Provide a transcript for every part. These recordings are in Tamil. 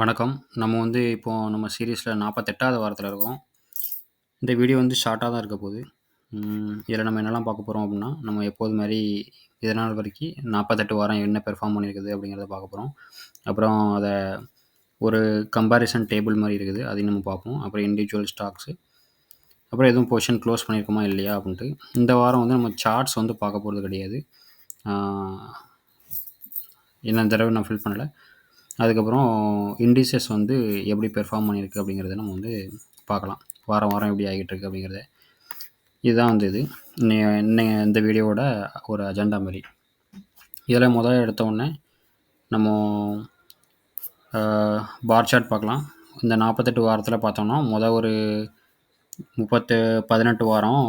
வணக்கம். நம்ம சீரிஸ்ல 48வது வாரத்துல இருக்கோம். இந்த வீடியோ ஷார்ட்டா தான் இருக்க போது. இதில நம்ம என்னலாம் பார்க்க போறோம் அப்டின்னா, நம்ம எப்போது மாரி இதுநாள் வரைக்கும் 48 வாரம் என்ன பெர்ஃபார்ம் பண்ணியிருக்குது அப்படிங்கிறத பார்க்க போறோம். அப்புறம் அத ஒரு கம்பேரிசன் டேபிள் மாரி இருக்குது. அதையும் நம்ம பார்ப்போம். அப்புறம் இண்டிவிஜுவல் ஸ்டாக்ஸு, அப்புறம் எதுவும் பொசிஷன் க்ளோஸ் பண்ணியிருக்கோமா இல்லையா அப்படின்ட்டு. இந்த வாரம் நம்ம சார்ட்ஸ் பார்க்க போறது கிடையாது. ஆ இந்த தடவ நான் ஃபில் பண்ணல. அதுக்கப்புறம் இண்டிசஸ் எப்படி பெர்ஃபார்ம் பண்ணியிருக்கு அப்படிங்கிறத நம்ம பார்க்கலாம். வாரம் வாரம் எப்படி ஆகிட்டுருக்கு அப்படிங்கிறத. இதுதான் இது. இந்த வீடியோவோட ஒரு அஜெண்டா மாரி. இதில் எடுத்தோடனே நம்ம பார் சார்ட் பார்க்கலாம். இந்த 48 வாரத்தில் பார்த்தோம்னா ஒரு 18 வாரம்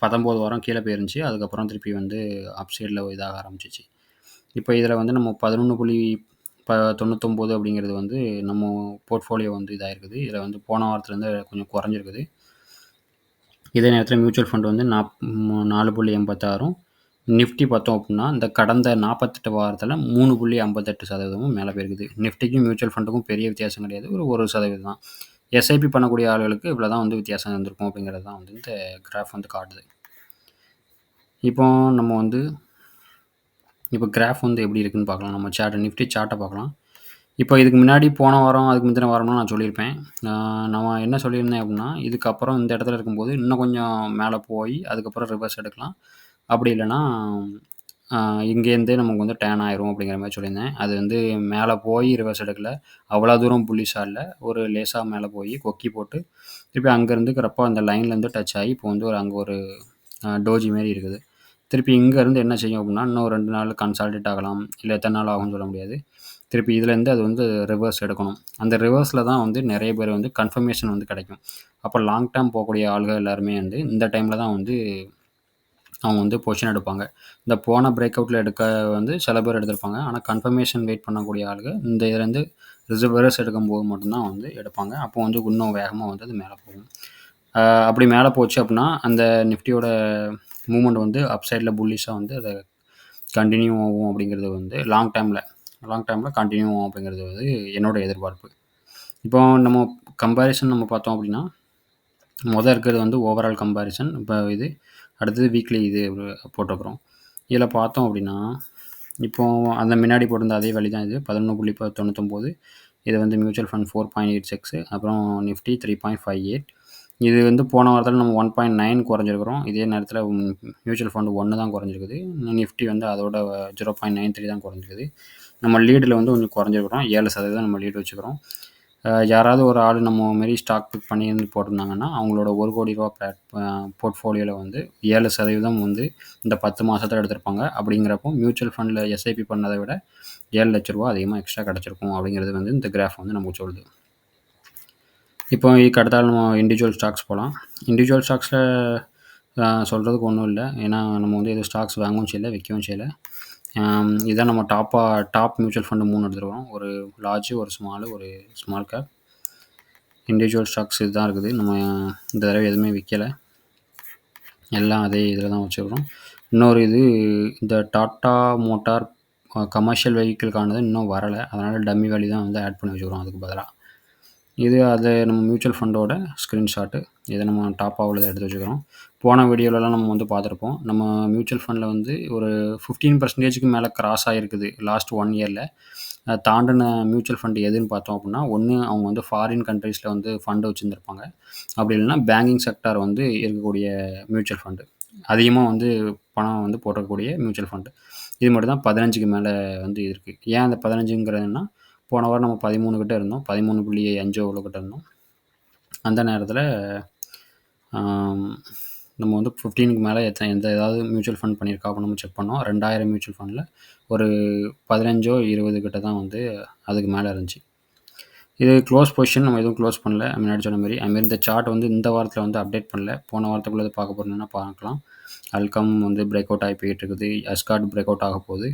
19 வாரம் கீழே போயிருந்துச்சு. அதுக்கப்புறம் திருப்பி அப் சைடில் இதாக ஆரம்பிச்சிச்சு. இப்போ இதில் நம்ம 11.99 அப்படிங்கிறது நம்ம போர்ட்ஃபோலியோ இதாகிருக்குது. இதில் போன வாரத்துலேருந்து கொஞ்சம் குறைஞ்சிருக்குது. இதே நேரத்தில் மியூச்சுவல் ஃபண்ட் 4.86. நிஃப்டி பார்த்தோம் அப்படின்னா இந்த கடந்த 48 வாரத்தில் 3.58% மேலே போயிருக்குது. நிஃப்டிக்கும் மியூச்சுவல் ஃபண்டுக்கும் பெரிய வித்தியாசம் கிடையாது. ஒரு 1% தான். எஸ்ஐபி பண்ணக்கூடிய ஆளுகளுக்கு இவ்வளோ தான் வித்தியாசம் இருந்திருக்கும் அப்படிங்கிறது தான் இந்த கிராஃப் காட்டுது. இப்போ நம்ம இப்போ கிராஃப் எப்படி இருக்குதுன்னு பார்க்கலாம். நம்ம நிஃப்டி சார்ட்டை பார்க்கலாம். இப்போ இதுக்கு முன்னாடி போன வாரம் அதுக்கு முந்தின வாரம்லாம் நான் சொல்லியிருப்பேன். நம்ம என்ன சொல்லியிருந்தேன் அப்படின்னா, இதுக்கப்புறம் இந்த இடத்துல இருக்கும்போது இன்னும் கொஞ்சம் மேலே போய் அதுக்கப்புறம் ரிவர்ஸ் எடுக்கலாம். அப்படி இல்லைன்னா இங்கேருந்தே நமக்கு டேன் ஆயிரும் அப்படிங்கிற மாதிரி சொல்லியிருந்தேன். அது மேலே போய் ரிவர்ஸ் எடுக்கல. அவ்வளோ தூரம் புல்லிஷாக இல்லை. ஒரு லேசாக மேலே போய் கொக்கி போட்டு திருப்பி அங்கேருந்துக்கிறப்போ அந்த லைன்லேருந்து டச் ஆகி இப்போ அங்கே ஒரு டோஜி மாரி இருக்குது. திருப்பி இங்கேருந்து என்ன செய்யும் அப்படின்னா, இன்னும் 2 நாள் கன்சால்டேட் ஆகலாம். இல்லை எத்தனை நாள் ஆகும்னு சொல்ல முடியாது. திருப்பி இதுலேருந்து அது ரிவர்ஸ் எடுக்கணும். அந்த ரிவர்ஸில் தான் நிறைய பேர் கன்ஃபர்மேஷன் கிடைக்கும். அப்போ லாங் டேர்ம் போகக்கூடிய ஆள்கள் எல்லாருமே இந்த டைமில் தான் அவங்க பொசிஷன் எடுப்பாங்க. இந்த போன பிரேக் அவுட்டில் எடுக்க சில பேர் எடுத்திருப்பாங்க. ஆனால் கன்ஃபர்மேஷன் வெயிட் பண்ணக்கூடிய ஆளுகள் இந்த இதுலேருந்து ரிவர்ஸ் எடுக்கும்போது மட்டும்தான் எடுப்பாங்க. அப்போ இன்னும் வேகமாக அது மேலே போகும். அப்படி மேலே போச்சு அப்படின்னா அந்த நிஃப்டியோட மூவ்மெண்ட் அப் சைடில் புல்லிஷாக அதை கண்டினியூ ஆகும் அப்படிங்கிறது லாங் டைமில் கண்டினியூ ஆகும் அப்படிங்கிறது என்னோட எதிர்பார்ப்பு. இப்போ நம்ம கம்பேரிசன் நம்ம பார்த்தோம் அப்படின்னா, இருக்கிறது ஓவரால் கம்பேரிசன். இப்போ இது அடுத்தது வீக்லி இது போட்டிருக்கிறோம். இதில் பார்த்தோம் அப்படின்னா, இப்போ அந்த முன்னாடி போட்டிருந்த அதே வழி தான் இது 11.99. இது மியூச்சுவல் ஃபண்ட் 4.86. அப்புறம் நிஃப்டி 3.58. இது போன வாரத்தில் நம்ம 1.9 குறைஞ்சிருக்கிறோம். இதே நேரத்தில் மியூச்சுவல் ஃபண்ட் 1 தான் குறைஞ்சிருக்குது. நிஃப்டி அதோட 0.93 தான் குறைஞ்சிருக்குது. நம்ம லீடில் கொஞ்சம் குறைஞ்சிருக்கிறோம். 7% நம்ம லீடு வச்சுக்கிறோம். யாராவது ஒரு ஆள் நம்ம மாரி ஸ்டாக் பிக் பண்ணி போட்டிருந்தாங்கன்னா, அவங்களோட ரூ. 1 கோடி போர்ட்ஃபோலியோவில் 7% இந்த 10 மாதத்தில் எடுத்திருப்பாங்க. அப்படிங்கிறப்போ மியூச்சுவல் ஃபண்டில் எஸ்ஐபி பண்ணதை விட ரூ. 7,00,000 அதிகமாக எக்ஸ்ட்ரா கிடச்சிருக்கும் அப்படிங்கிறது இந்த கிராஃப் நமக்கு சொல்லுது. இப்போ இதுக்கு அடுத்தால நம்ம இண்டிவிஜுவல் ஸ்டாக்ஸ் போகலாம். இண்டிவிஜுவல் ஸ்டாக்ஸில் சொல்கிறதுக்கு ஒன்றும் இல்லை. ஏன்னா நம்ம எதுவும் ஸ்டாக்ஸ் வாங்கவும் செய்யலை, விற்கவும் செய்யலை. இதான் நம்ம டாப் மியூச்சுவல் ஃபண்டு 3 எடுத்துருக்கோம். ஒரு லார்ஜ், ஒரு ஸ்மாலு, ஒரு ஸ்மால் கேப். இண்டிவிஜுவல் ஸ்டாக்ஸ் இதுதான் இருக்குது. நம்ம இந்த தடவை எதுவுமே விற்கலை. எல்லாம் அதே இதில் தான் வச்சுருக்கிறோம். இன்னொரு இந்த டாட்டா மோட்டார் கமர்ஷியல் வெஹிக்கிள்கானது இன்னும் வரலை. அதனால் டம்மி வேல்யூ தான் ஆட் பண்ணி வச்சுக்கிறோம் அதுக்கு பதிலாக. அது நம்ம மியூச்சுவல் ஃபண்டோட ஸ்க்ரீன்ஷாட்டு. இதை நம்ம டாப்பாக உள்ளதை எடுத்து வச்சுக்கிறோம். போன வீடியோலலாம் நம்ம பார்த்துருப்போம். நம்ம மியூச்சுவல் ஃபண்டில் ஒரு 15% மேலே கிராஸ் ஆகிருக்குது லாஸ்ட் 1 இயரில். தாண்டின மியூச்சுவல் ஃபண்ட் எதுன்னு பார்த்தோம் அப்படின்னா, ஒன்று அவங்க ஃபாரின் கண்ட்ரீஸில் ஃபண்டு வச்சுருந்துருப்பாங்க. அப்படி இல்லைன்னா பேங்கிங் செக்டார் இருக்கக்கூடிய மியூச்சுவல் ஃபண்டு. அதிகமாக பணம் போடக்கூடிய மியூச்சுவல் ஃபண்டு. இது மட்டும் தான் 15க்கு மேலே இருக்குது. ஏன் அந்த 15ங்கிறதுனா, போன வாரம் நம்ம 13 கிட்ட இருந்தோம். 13.5 எவ்வளோ கிட்ட இருந்தோம். அந்த நேரத்தில் நம்ம 15க்கு மேலே ஏதாவது மியூச்சுவல் ஃபண்ட் பண்ணியிருக்கா அப்படின்னு நம்ம செக் பண்ணோம். 2000 மியூச்சுவல் ஃபண்டில் ஒரு 15 20 கிட்ட தான் அதுக்கு மேலே இருந்துச்சு. இது க்ளோஸ் பொசிஷன். நம்ம எதுவும் க்ளோஸ் பண்ணல. முன்னாடி சொன்ன மாதிரி அதுமாரி இந்த சார்ட் இந்த வாரத்தில் அப்டேட் பண்ணல. போன வாரத்துக்குள்ளே பார்க்க போகிறோம்னா பார்க்கலாம். அல்கம் பிரேக் அவுட் ஆகி போயிட்டு இருக்குது. எஸ்கார்ட் பிரேக் அவுட் ஆக போகுது.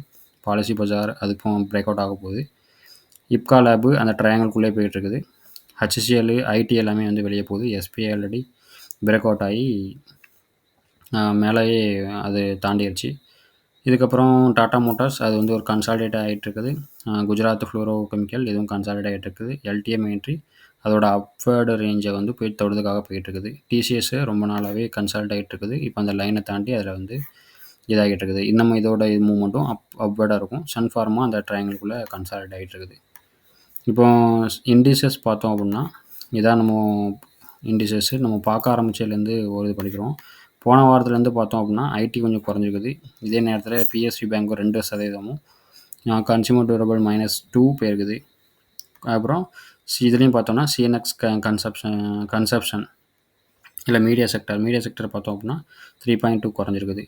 பாலிசி பஜார் அதுக்கும் பிரேக் அவுட் ஆக போகுது. இப்கா லேபு அந்த ட்ரையாங்கிள்குள்ளே போயிட்டுருக்குது. ஹச்சிஎல் ஐடி எல்லாமே வெளியே போகுது. எஸ்பிஐ ஆல்ரெடி பிரேக் அவுட் ஆகி மேலேயே அது தாண்டிடுச்சு. இதுக்கப்புறம் டாடா மோட்டார்ஸ் அது வந்து ஒரு கன்சாலிடேட் ஆகிட்டுருக்குது. குஜராத் ஃப்ளூரோ கெமிக்கல் இதுவும் கன்சாலிடேட் ஆகிட்டுருக்குது. எல்டிஎம் என்ட்ரி அதோட அப்வர்டு ரேஞ்சை வந்து போய் தொடுறதுக்காக போயிட்டுருக்குது. டிசிஎஸ் ரொம்ப நாளாகவே கன்சால்ட் ஆகிட்டுருக்குது. இப்போ அந்த லைனை தாண்டி அதில் வந்து இதாகிட்டு இருக்குது. இன்னமும் இதோட மூவ்மெண்ட்டும் அப்வர்டாக இருக்கும். சன் ஃபார்மா அந்த ட்ரையாங்கிள்குள்ளே கன்சாலிடேட் ஆகிட்டு இருக்குது. இப்போ இண்டிசஸ் பார்த்தோம் அப்படின்னா இதான் நம்ம இண்டிசஸ் நம்ம பார்க்க ஆரம்பிச்சதுலேருந்து ஒரு இது படிக்கிறோம். போன வாரத்துலேருந்து பார்த்தோம் அப்படின்னா ஐடி கொஞ்சம் குறைஞ்சிருக்குது. இதே நேரத்தில் பிஎஸ்சி பேங்க் 2%, கன்சியூமர் டூரபிள் -2 போயிருக்குது. அப்புறம் இதுலேயும் பார்த்தோம்னா சிஎன்எக்ஸ் கன்சப்ஷன் இல்லை மீடியா செக்டர் பார்த்தோம் அப்படின்னா 3.2 குறைஞ்சிருக்குது.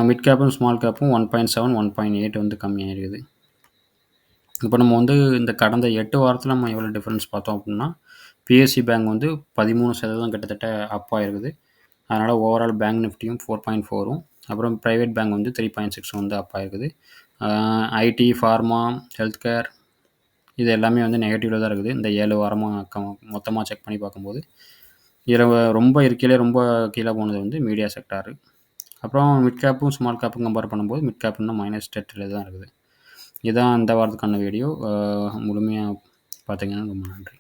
மிட் கேப்பும் ஸ்மால் கேப்பும் 1.7 1.8 வந்து கம்மியாகிருக்குது. இப்போ நம்ம வந்து இந்த கடந்த 8 வாரத்தில் நம்ம எவ்வளோ டிஃப்ரென்ஸ் பார்த்தோம் அப்படின்னா பிஎஸ்சி பேங்க் வந்து 13% கிட்டத்தட்ட அப் ஆகிருக்குது. அதனால் ஓவரால் பேங்க் நிஃப்டியும் 4.4ம் அப்புறம் ப்ரைவேட் பேங்க் வந்து 3.6 வந்து அப் ஆகிருக்குது. ஐடி ஃபார்மா ஹெல்த் கேர் இது எல்லாமே வந்து நெகட்டிவில் தான் இருக்குது. இந்த 7 வாரமாக மொத்தமாக செக் பண்ணி பார்க்கும்போது இதில் ரொம்ப இருக்கையிலே ரொம்ப கீழே போனது வந்து மீடியா செக்டாரு. அப்புறம் மிட் கேப்பும் ஸ்மால் கேப்பும் கம்பேர் பண்ணும்போது மிட் கேப் இன்னும் -10 தான் இருக்குது. இதுதான் இந்த வாரத்துக்கான வீடியோ. முழுமையாக பார்த்தீங்கன்னா ரொம்ப நன்றி.